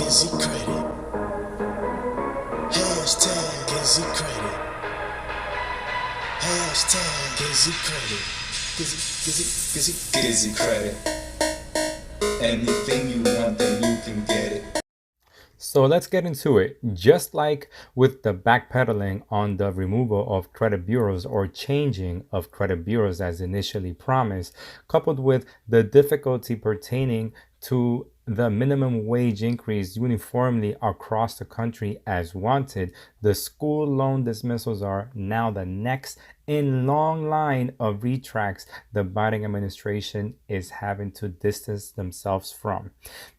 GizzyCredit. Hashtag GizzyCredit. Hashtag GizzyCredit. GizzyCredit. Anything you want, then you can get it. So let's get into it. Just like with the backpedaling on the removal of credit bureaus or changing of credit bureaus as initially promised, coupled with the difficulty pertaining to the minimum wage increase uniformly across the country as wanted, the school loan dismissals are now the next in long line of retracts the Biden administration is having to distance themselves from.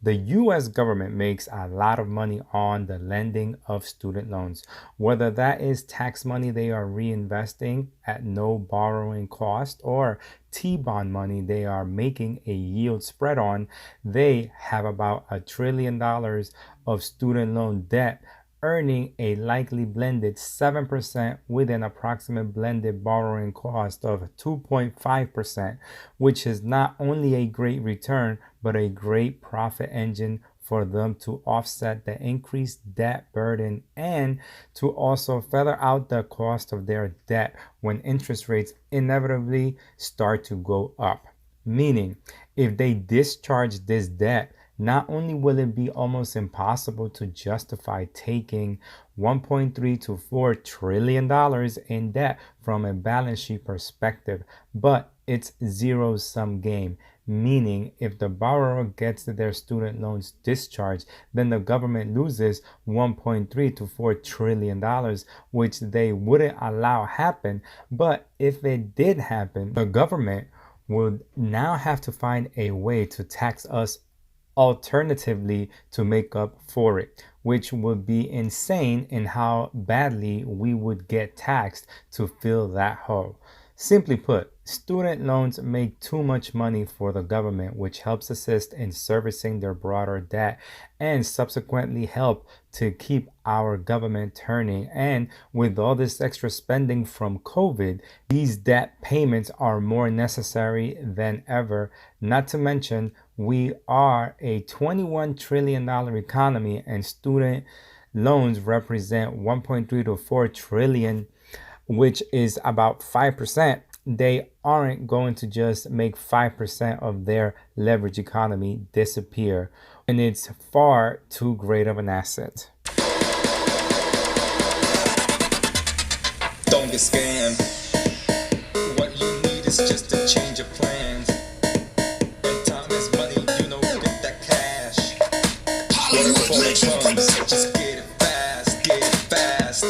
The U.S. government makes a lot of money on the lending of student loans, whether that is tax money they are reinvesting at no borrowing cost or T-bond money they are making a yield spread on. They have about $1 trillion of student loan debt, earning a likely blended 7% with an approximate blended borrowing cost of 2.5%, which is not only a great return, but a great profit engine for them to offset the increased debt burden and to also feather out the cost of their debt when interest rates inevitably start to go up. Meaning, if they discharge this debt, not only will it be almost impossible to justify taking $1.3 to $4 trillion in debt from a balance sheet perspective, but it's zero-sum game. Meaning, if the borrower gets their student loans discharged, then the government loses $1.3 to $4 trillion, which they wouldn't allow happen. But if it did happen, the government would now have to find a way to tax us alternatively to make up for it, which would be insane in how badly we would get taxed to fill that hole. Simply put, student loans make too much money for the government, which helps assist in servicing their broader debt and subsequently help to keep our government turning. And with all this extra spending from COVID, these debt payments are more necessary than ever. Not to mention, we are a $21 trillion economy and student loans represent 1.3 to 4 trillion, which is about 5%. They aren't going to just make 5% of their leverage economy disappear, and it's far too great of an asset. Don't get scammed. What you need is just a change of plans. And time is money, you know, get that cash. Whatever comes, just get it fast, get it fast.